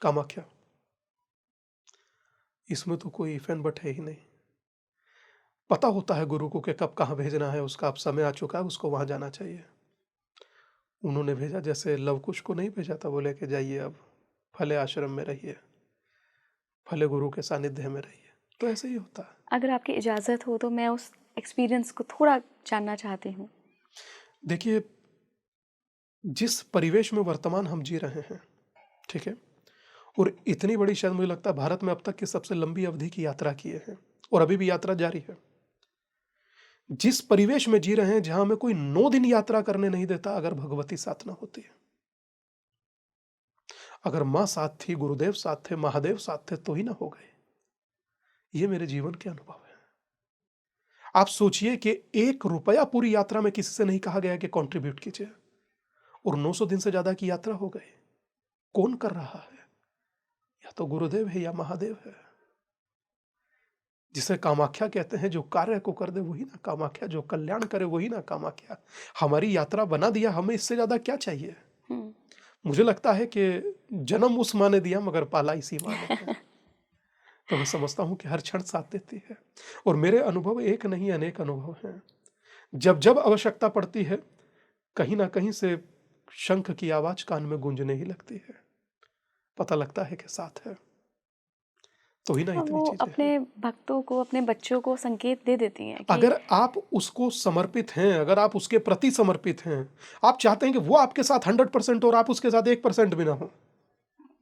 कामाख्या, इसमें तो कोई इफ एंड बट है ही नहीं। पता होता है गुरु को कि कब कहाँ भेजना है, उसका अब समय आ चुका है, उसको वहां जाना चाहिए। उन्होंने भेजा, जैसे लवकुश को नहीं भेजा था, बोले कि जाइए अब फले आश्रम में रहिए, फले गुरु के सानिध्य में रहिए। तो ऐसे ही होता है। अगर आपकी इजाज़त हो तो मैं उस एक्सपीरियंस को थोड़ा जानना चाहती हूँ। देखिए, जिस परिवेश में वर्तमान हम जी रहे हैं, ठीक है, और इतनी बड़ी, शायद मुझे लगता है भारत में अब तक की सबसे लंबी अवधि की यात्रा किए हैं, और अभी भी यात्रा जारी है। जिस परिवेश में जी रहे हैं, जहां हमें कोई 9 दिन यात्रा करने नहीं देता, अगर भगवती साथ ना होती है, अगर माँ साथ थी, गुरुदेव साथ थे, महादेव साथ थे, तो ही ना हो गए। ये मेरे जीवन के अनुभव है। आप सोचिए कि 1 रुपया पूरी यात्रा में किसी से नहीं कहा गया कि कंट्रीब्यूट कीजिए, और 900 दिन से ज्यादा की यात्रा हो गई। कौन कर रहा है? या तो गुरुदेव है या महादेव है। जिसे कामाख्या कहते हैं, जो कार्य को कर दे वही ना कामाख्या, जो कल्याण करे वही ना कामाख्या। हमारी यात्रा बना दिया, हमें इससे ज्यादा क्या चाहिए? मुझे लगता है कि जन्म उस माँ ने दिया, मगर पाला इसी माँ ने है। तो मैं समझता हूँ कि हर क्षण साथ देती है, और मेरे अनुभव एक नहीं अनेक अनुभव हैं। जब जब आवश्यकता पड़ती है, कहीं ना कहीं से शंख की आवाज कान में गूंजने ही लगती है, पता लगता है कि साथ है, तो ही ना हाँ, इतनी वो चीजें हैं। अपने भक्तों को, अपने बच्चों को संकेत दे देती हैं कि अगर आप उसको समर्पित हैं, अगर आप उसके प्रति समर्पित हैं, आप चाहते हैं कि वो आपके साथ 100% और आप उसके साथ 1% भी ना हो,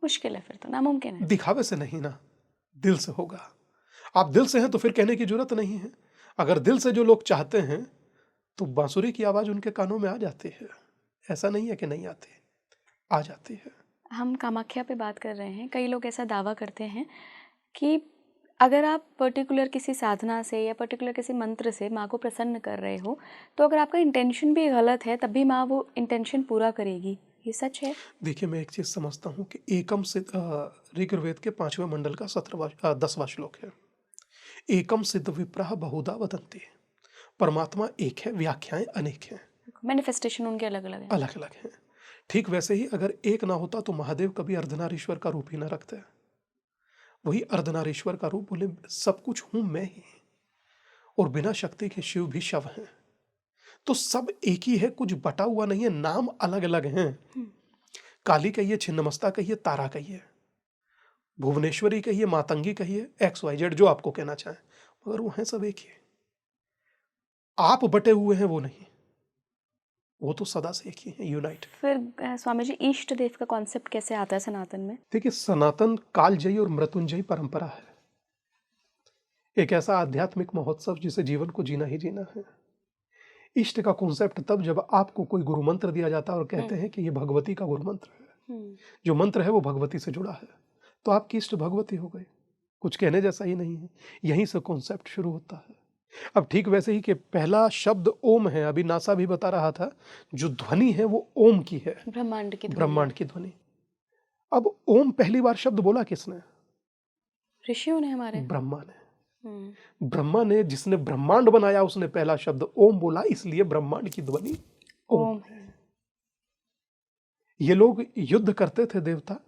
मुश्किल है, फिर तो नामुमकिन है। दिखावे से नहीं ना, दिल से होगा। आप दिल से हैं तो फिर कहने की जरूरत नहीं है। अगर दिल से जो लोग चाहते हैं, तो बांसुरी की आवाज उनके कानों में आ जाती है। ऐसा नहीं है कि नहीं आती, आ जाती है। हम कामाख्या पे बात कर रहे हैं, कई लोग ऐसा दावा करते हैं कि अगर आप पर्टिकुलर किसी साधना से या पर्टिकुलर किसी मंत्र से माँ को प्रसन्न कर रहे हो, तो अगर आपका इंटेंशन भी गलत है तब भी माँ वो इंटेंशन पूरा करेगी। ये सच है? देखिए, मैं एक चीज समझता हूँ कि एकम सिद्ध, ऋग्वेद के 5वें मंडल का 10वां श्लोक है, एकम सिद्ध विप्रह बहुधा वदन्ति। परमात्मा एक है, व्याख्याएं अनेक हैं, मैनिफेस्टेशन उनके अलग अलग है। अलग अलग हैं। ठीक वैसे ही अगर एक ना होता तो महादेव कभी अर्धनारीश्वर का रूप ही ना रखते। वही अर्धनारीश्वर का रूप, बोले सब कुछ हूं मैं ही, और बिना शक्ति के शिव भी शव हैं। तो सब एक ही है, कुछ बटा हुआ नहीं है, नाम अलग अलग हैं। काली कहिए, छिन्नमस्ता कहिए, तारा कहिए, भुवनेश्वरी कहिए, मातंगी कहिए, XYZ, जो आपको कहना चाहें, मगर वो हैं सब एक ही। आप बटे हुए हैं वो नहीं, वो तो सदा से एक ही है, यूनाइट। फिर स्वामी जी, इष्ट देव का कॉन्सेप्ट कैसे आता है सनातन में? देखिए, सनातन कालजयी और मृत्युंजयी परंपरा है, एक ऐसा आध्यात्मिक महोत्सव जिसे जीवन को जीना ही जीना है। इष्ट का कॉन्सेप्ट तब जब आपको कोई गुरु मंत्र दिया जाता है और कहते हैं कि ये भगवती का गुरु मंत्र है, जो मंत्र है वो भगवती से जुड़ा है, तो आपकी इष्ट भगवती हो गई। कुछ कहने जैसा ही नहीं है, यहीं से कॉन्सेप्ट शुरू होता है। अब ठीक वैसे ही कि पहला शब्द ओम है, अभी नासा भी बता रहा था, जो ध्वनि है वो ओम की है, ब्रह्मांड की ध्वनि ब्रह्मांड है। की ध्वनि। अब ओम पहली बार शब्द बोला किसने? ऋषियों ने हमारे। ब्रह्मा ने। हम्म, ब्रह्मा ने, जिसने ब्रह्मांड बनाया, उसने पहला शब्द ओम बोला, इसलिए ब्रह्मांड की ध्वनि ओम ओम। है। ये लोग युद्ध करते थे देवता,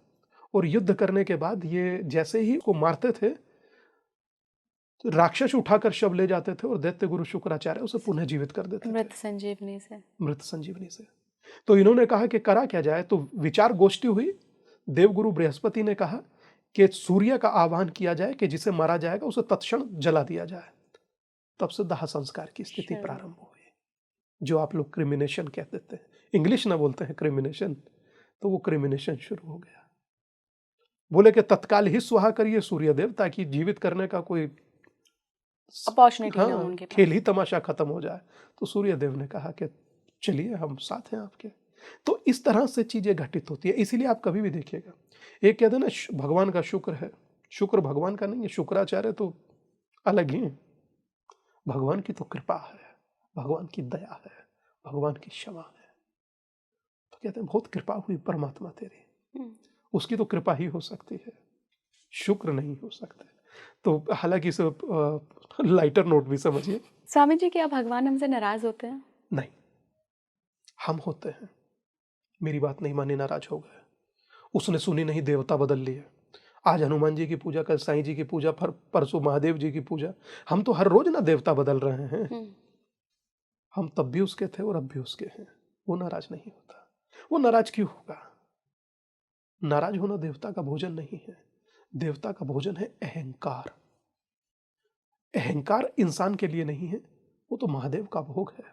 और युद्ध करने के बाद ये जैसे ही को मारते थे तो राक्षस उठाकर शव ले जाते थे और दैत्य गुरु शुक्राचार्य उसे पुनः जीवित कर देते थे, मृत संजीवनी से। मृत संजीवनी से। तो इन्होंने कहा कि करा क्या जाए, तो विचार गोष्ठी हुई। देवगुरु बृहस्पति ने कहा कि सूर्य का आह्वान किया जाए कि जिसे मारा जाएगा उसे तत्क्षण जला दिया जाए। तब से दाह संस्कार की स्थिति शुरू। प्रारंभ हुई, जो आप लोग क्रिमिनेशन कह देते हैं, इंग्लिश ना बोलते हैं क्रिमिनेशन, तो वो क्रिमिनेशन शुरू हो गया। बोले कि तत्काल ही स्वाहा करिए सूर्यदेव, ताकि जीवित करने का कोई अपॉर्चुनिटी ना हो हाँ उनके पास। खेल ही तमाशा खत्म हो जाए। तो सूर्यदेव ने कहा कि चलिए हम साथ हैं आपके। तो इस तरह से चीजें घटित होती है। इसीलिए आप कभी भी देखिएगा, एक कहते हैं ना भगवान का शुक्र है, शुक्र भगवान का नहीं है, शुक्राचार्य तो अलग ही है। भगवान की तो कृपा है, भगवान की दया है, भगवान की क्षमा है। तो कहते हैं बहुत कृपा हुई परमात्मा तेरी, हम्म, उसकी तो कृपा ही हो सकती है, शुक्र नहीं हो सकते। तो हालांकि इसे लाइटर नोट भी समझिए। स्वामी जी, क्या भगवान हमसे नाराज होते हैं? नहीं, हम होते हैं। मेरी बात नहीं मानी, नाराज हो गए, उसने सुनी नहीं, देवता बदल लिए। आज हनुमान जी की पूजा, कल साईं जी की पूजा, परसों महादेव जी की पूजा। हम तो हर रोज ना देवता बदल रहे हैं। हम तब भी उसके थे और अब भी उसके हैं। वो नाराज नहीं होता। वो नाराज क्यों होगा? नाराज होना देवता का भोजन नहीं है। देवता का भोजन है अहंकार। अहंकार इंसान के लिए नहीं है, वो तो महादेव का भोग है,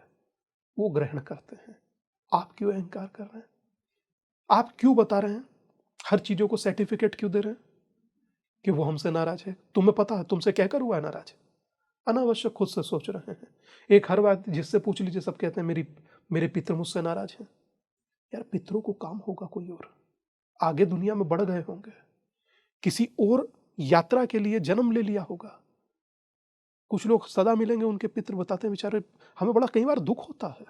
वो ग्रहण करते हैं। आप क्यों अहंकार कर रहे हैं? आप क्यों बता रहे हैं? हर चीजों को सर्टिफिकेट क्यों दे रहे हैं कि वो हमसे नाराज है? तुम्हें पता है तुमसे कहकर हुआ है नाराज? अनावश्यक खुद से सोच रहे हैं। एक हर बात जिससे पूछ लीजिए, सब कहते हैं मेरे पितर मुझसे नाराज हैं। यार पितरों को काम होगा कोई और, आगे दुनिया में बढ़ गए होंगे, किसी और यात्रा के लिए जन्म ले लिया होगा। कुछ लोग सदा मिलेंगे, उनके पितर बताते हैं बेचारे, हमें बड़ा कई बार दुख होता है।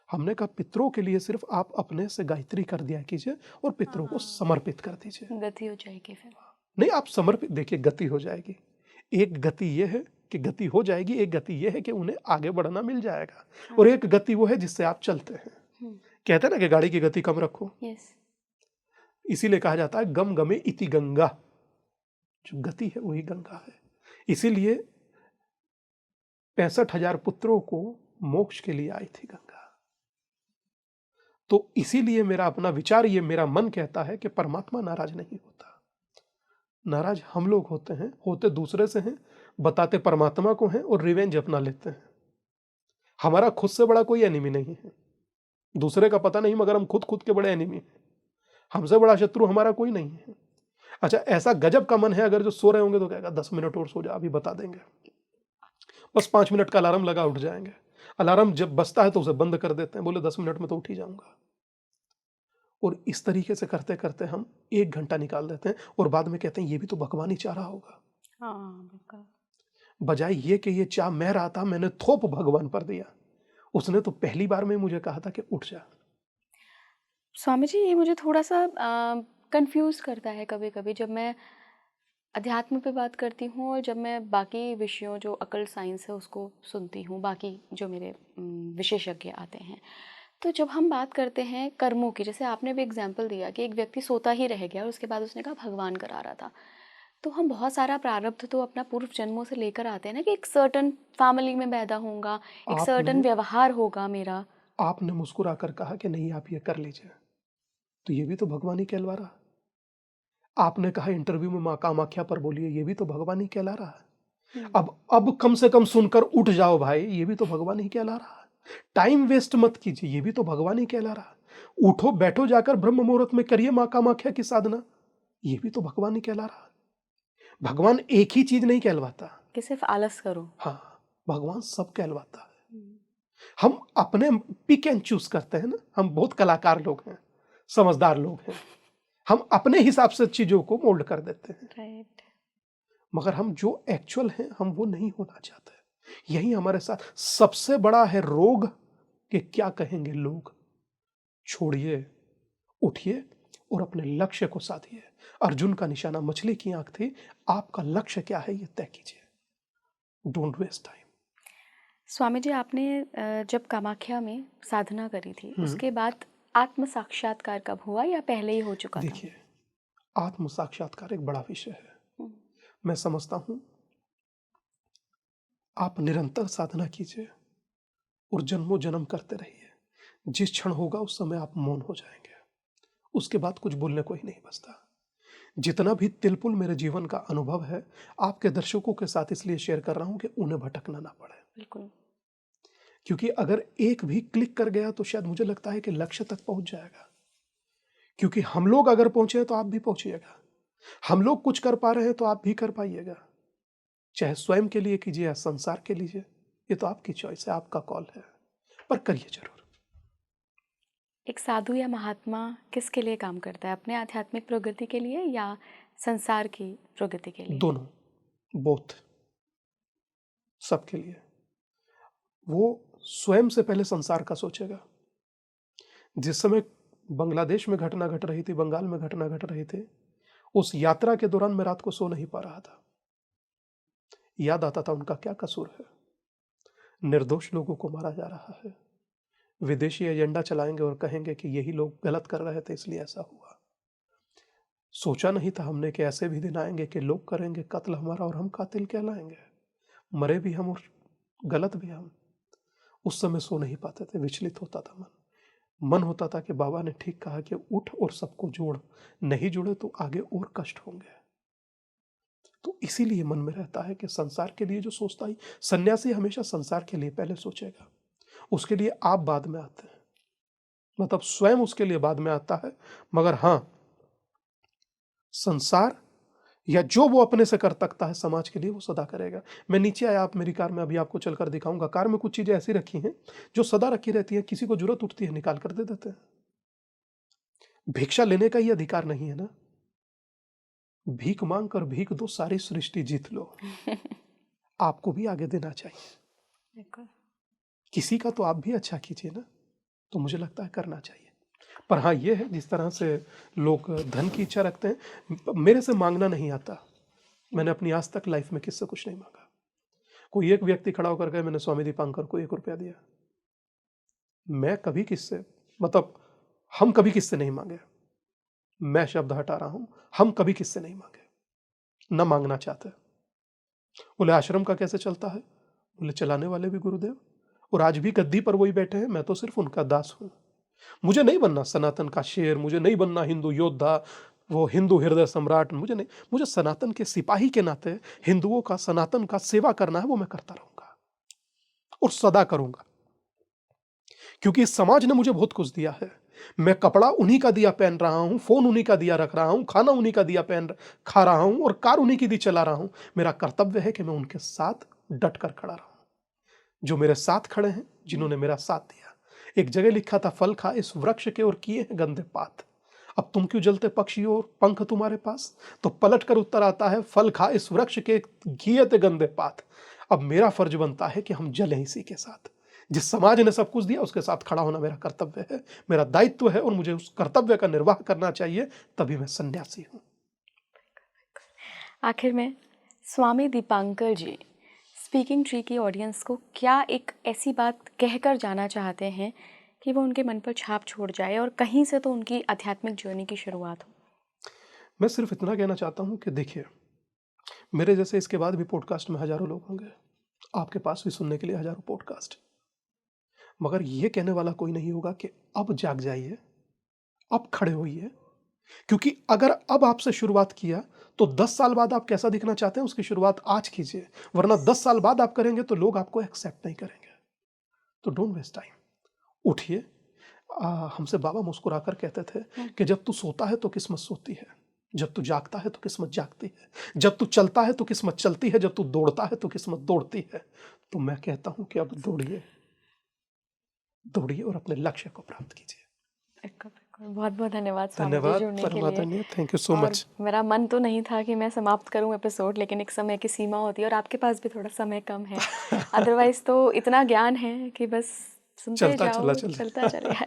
हमने कहा पितरों के लिए सिर्फ आप अपने से गायत्री कर दिया कीजिए और पितरों को समर्पित कर दीजिए। गति हो जाएगी फिर। नहीं, आप समर्पित, देखिए गति हो जाएगी। एक गति ये है कि गति हो जाएगी, एक गति ये है कि उन्हें आगे बढ़ना मिल जाएगा, और एक गति वो है जिससे आप चलते हैं। कहते हैं ना कि गाड़ी की गति कम रखो। यस। इसीलिए कहा जाता है गम गमे इति गंगा, जो गति है वही गंगा है। इसीलिए 65,000 पुत्रों को मोक्ष के लिए आई थी गंगा। तो इसीलिए मेरा अपना विचार, ये मेरा मन कहता है कि परमात्मा नाराज नहीं होता। नाराज हम लोग होते हैं, होते दूसरे से हैं, बताते परमात्मा को हैं और रिवेंज अपना लेते हैं। हमारा खुद से बड़ा कोई एनिमी नहीं है, दूसरे का पता नहीं, मगर हम खुद के बड़े एनिमी हैं। हमसे बड़ा शत्रु हमारा कोई नहीं है। अच्छा, ऐसा गजब का मन है, अगर जो सो रहे होंगे तो कहेगा 10 मिनट और सो जा, अभी बता देंगे। बस 5 मिनट का अलार्म लगा, उठ जाएंगे। अलार्म जब बजता है तो उसे बंद कर देते हैं, बोले 10 मिनट में तो उठ ही जाऊंगा। और इस तरीके से करते करते हम 1 घंटा निकाल देते हैं और बाद में कहते हैं ये भी तो भगवान ही चाह रहा होगा। हाँ बिल्कुल। बजाय ये कि ये चाह मैं रहा था, मैंने थोप भगवान पर दिया। उसने तो पहली बार में मुझे कहा था कि उठ जा। स्वामी जी, ये मुझे थोड़ा सा कंफ्यूज करता है कभी कभी, जब मैं अध्यात्म पे बात करती हूँ और जब मैं बाकी विषयों, जो अकल्ट साइंस है, उसको सुनती हूँ, बाकी जो मेरे विशेषज्ञ आते हैं। तो जब हम बात करते हैं कर्मों की, जैसे आपने भी एग्जाम्पल दिया कि एक व्यक्ति सोता ही रह गया और उसके बाद उसने कहा भगवान करा रहा था, तो हम बहुत सारा प्रारब्ध तो अपना पूर्व जन्मों से लेकर आते हैं ना, कि एक सर्टन फैमिली में पैदा होऊंगा, एक सर्टन व्यवहार होगा मेरा। आपने मुस्कुरा कर कहा कि नहीं आप ये कर लीजिए, तो ये भी तो भगवान ही कहलवा रहा। आपने कहा इंटरव्यू में माँ कामाख्या पर बोलिए, ये भी तो भगवान ही कहला रहा है। अब कम से कम सुनकर उठ जाओ भाई, ये भी तो भगवान ही कहला रहा है। टाइम वेस्ट मत कीजिए, ये भी तो भगवान ही कहला रहा है। उठो बैठो, जाकर ब्रह्म मुहूर्त में करिए माँ कामाख्या की साधना, ये भी तो भगवान ही कहला रहा है। भगवान एक ही चीज नहीं कहलवाता कि सिर्फ आलस करो। हाँ, भगवान सब कहलवाता है। हम अपने पिक एंड चूज करते हैं ना, हम बहुत कलाकार लोग हैं, समझदार लोग हैं, हम अपने हिसाब से चीजों को मोल्ड कर देते हैं। राइट। मगर हम जो एक्चुअल हैं हम वो नहीं होना चाहते। यही हमारे साथ सबसे बड़ा है रोग कि क्या कहेंगे लोग। छोड़िए, उठिए और अपने लक्ष्य को साधिए। अर्जुन का निशाना मछली की आंख थी। आपका लक्ष्य क्या है ये तय कीजिए। Don't waste time. Swami ji, आपने जब कामाख्या में साधना करी थी उसके बाद आत्म साक्षात्कार कब हुआ या पहले ही हो चुका था? देखिए, आत्म साक्षात्कार एक बड़ा विषय है। हम्म, मैं समझता हूं आप निरंतर साधना कीजिए और जन्मों जन्म करते रहिए। जिस क्षण होगा उस समय आप मौन हो जाएंगे। उसके बाद कुछ बोलने को ही नहीं बचता। जितना भी तिलपुल मेरे जीवन का अनुभव है, आपके दर्शकों के साथ इसलिए शेयर कर रहा हूं कि उन्हें भटकना ना पड़े। बिल्कुल। क्योंकि अगर एक भी क्लिक कर गया तो शायद मुझे लगता है कि लक्ष्य तक पहुंच जाएगा। क्योंकि हम लोग अगर पहुंचे हैं तो आप भी पहुंचिएगा। हम लोग कुछ कर पा रहे हैं तो आप भी कर पाइएगा। चाहे स्वयं के लिए कीजिए या संसार के लिए, ये तो आपकी चॉइस है, आपका कॉल है, पर करिए जरूर। एक साधु या महात्मा किसके लिए काम करता है? अपने आध्यात्मिक प्रगति के लिए या संसार की प्रगति के लिए? दोनों, बोथ, सबके लिए। वो स्वयं से पहले संसार का सोचेगा। जिस समय बांग्लादेश में घटना घट रही थी, बंगाल में घटना घट रही थी, उस यात्रा के दौरान मैं रात को सो नहीं पा रहा था। याद आता था उनका क्या कसूर है। निर्दोष लोगों को मारा जा रहा है। विदेशी एजेंडा चलाएंगे और कहेंगे कि यही लोग गलत कर रहे थे इसलिए ऐसा हुआ। सोचा नहीं था हमने कि ऐसे भी दिन आएंगे कि लोग करेंगे कत्ल हमारा और हम कातिल कहलाएंगे। मरे भी हम और गलत भी हम। उस समय सो नहीं पाते थे, विचलित होता था मन होता था कि बाबा ने ठीक कहा कि उठ और सबको जोड़, नहीं जुड़े तो आगे और कष्ट होंगे। तो इसीलिए मन में रहता है कि संसार के लिए जो सोचता ही, सन्यासी हमेशा संसार के लिए पहले सोचेगा, उसके लिए आप बाद में आते हैं, मतलब स्वयं उसके लिए बाद में आता है। मगर हाँ, संसार या जो वो अपने से कर सकता है समाज के लिए वो सदा करेगा। मैं नीचे आया, आप मेरी कार में, अभी आपको चलकर दिखाऊंगा। कार में कुछ चीजें ऐसी रखी हैं जो सदा रखी रहती है, किसी को जरूरत उठती है निकाल कर दे देते हैं। भिक्षा लेने का ही अधिकार नहीं है ना। भीख मांग कर भीख दो, सारी सृष्टि जीत लो। आपको भी आगे देना चाहिए। बिल्कुल। किसी का तो आप भी अच्छा कीजिए ना, तो मुझे लगता है करना चाहिए। पर हाँ, ये है जिस तरह से लोग धन की इच्छा रखते हैं, मेरे से मांगना नहीं आता। मैंने अपनी आज तक लाइफ में किससे कुछ नहीं मांगा। कोई एक व्यक्ति खड़ा होकर गए, मैंने स्वामी दीपांकर को 1 रुपया दिया। मैं कभी किससे, मतलब हम कभी किससे नहीं मांगे। मैं शब्द हटा रहा हूं, हम कभी किससे नहीं मांगे, न मांगना चाहते। बोले आश्रम का कैसे चलता है? बोले चलाने वाले भी गुरुदेव, और आज भी गद्दी पर वही बैठे हैं, मैं तो सिर्फ उनका दास हूं। मुझे नहीं बनना सनातन का शेर, मुझे नहीं बनना हिंदू योद्धा, वो हिंदू हृदय सम्राट, मुझे नहीं। मुझे सनातन के सिपाही के नाते हिंदुओं का, सनातन का सेवा करना है, वो मैं करता रहूंगा और सदा करूंगा। क्योंकि इस समाज ने मुझे बहुत कुछ दिया है। मैं कपड़ा उन्हीं का दिया पहन रहा हूं, फोन उन्हीं का दिया रख रहा हूं, खाना उन्हीं का दिया खा रहा हूं, और कार उन्हीं की दी चला रहा हूं। मेरा कर्तव्य है कि मैं उनके साथ डट कर खड़ा रहूं, जो मेरे साथ खड़े हैं, जिन्होंने मेरा साथ दिया। एक जगह लिखा था, फल खा इस वृक्ष के और किए हैं गंदे पात, अब तुम क्यों जलते पक्षी और पंख तुम्हारे पास? तो पलट कर उत्तर आता है, फल खा इस वृक्ष के किए थे गंदे पात। अब मेरा फर्ज बनता है कि हम जलें इसी के साथ। जिस समाज ने सब कुछ दिया उसके साथ खड़ा होना मेरा कर्तव्य है, मेरा दायित्व है, और मुझे उस कर्तव्य का निर्वाह करना चाहिए, तभी मैं सन्यासी हूं। आखिर में स्वामी दीपांकर जी स्पीकिंग ट्री की ऑडियंस को क्या एक ऐसी बात कहकर जाना चाहते हैं कि वो उनके मन पर छाप छोड़ जाए और कहीं से तो उनकी आध्यात्मिक जर्नी की शुरुआत हो? मैं सिर्फ इतना कहना चाहता हूं कि देखिए, मेरे जैसे इसके बाद भी पॉडकास्ट में हजारों लोग होंगे, आपके पास भी सुनने के लिए हजारों पॉडकास्ट, मगर यह कहने वाला कोई नहीं होगा कि अब जाग जाइए, अब खड़े होइए। क्योंकि अगर अब आपसे शुरुआत किया तो 10 साल बाद आप कैसा दिखना चाहते हैं उसकी शुरुआत आज कीजिए, वरना 10 साल बाद आप करेंगे तो लोग आपको एक्सेप्ट नहीं करेंगे। तो डोंट वेस्ट टाइम, उठिए। हमसे बाबा मुस्कुराकर कहते थे कि जब तू सोता है तो किस्मत सोती है, जब तू जागता है तो किस्मत जागती है, जब तू चलता है तो किस्मत चलती है, जब तू दौड़ता है तो किस्मत दौड़ती है। तो मैं कहता हूं कि अब दौड़िए, दौड़िए और अपने लक्ष्य को प्राप्त कीजिए। बहुत बहुत धन्यवाद स्वामी जी धन्यवाद जुड़ने के लिए। परमात्मा, थैंक यू सो और मच। मेरा मन तो नहीं था कि मैं समाप्त करूं एपिसोड, लेकिन एक समय की सीमा होती है और आपके पास भी थोड़ा समय कम है। अदरवाइज तो इतना ज्ञान है कि बस सुनते चलता जाओ, चला चल चलता चलेगा।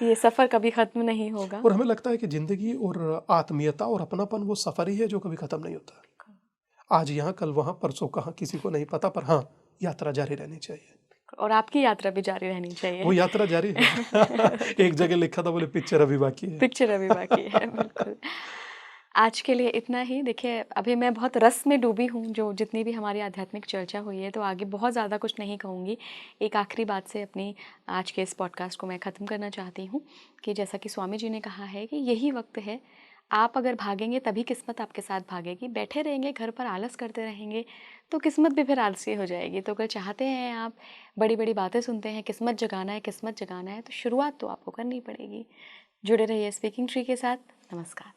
ये सफ़र कभी ख़त्म नहीं होगा। और हमें लगता है कि जिंदगी और आत्मीयता और अपनापन वो सफर ही है जो कभी खत्म नहीं होता। आज यहाँ कल वहाँ परसों कहाँ किसी को नहीं पता, पर हाँ यात्रा जारी रहनी चाहिए। और आपकी यात्रा भी जारी रहनी चाहिए। वो यात्रा जारी है। एक जगह लिखा था, बोले पिक्चर अभी बाकी है। पिक्चर अभी बाकी है, बिल्कुल। आज के लिए इतना ही। देखिए अभी मैं बहुत रस में डूबी हूँ, जो जितनी भी हमारी आध्यात्मिक चर्चा हुई है, तो आगे बहुत ज़्यादा कुछ नहीं कहूँगी। एक आखिरी बात से अपनी आज के इस पॉडकास्ट को मैं ख़त्म करना चाहती हूँ कि जैसा कि स्वामी जी ने कहा है कि यही वक्त है, आप अगर भागेंगे तभी किस्मत आपके साथ भागेगी। बैठे रहेंगे घर पर आलस करते रहेंगे तो किस्मत भी फिर आलसी हो जाएगी। तो अगर चाहते हैं आप, बड़ी बड़ी बातें सुनते हैं, किस्मत जगाना है, किस्मत जगाना है, तो शुरुआत तो आपको करनी पड़ेगी। जुड़े रहिए स्पीकिंग ट्री के साथ। नमस्कार।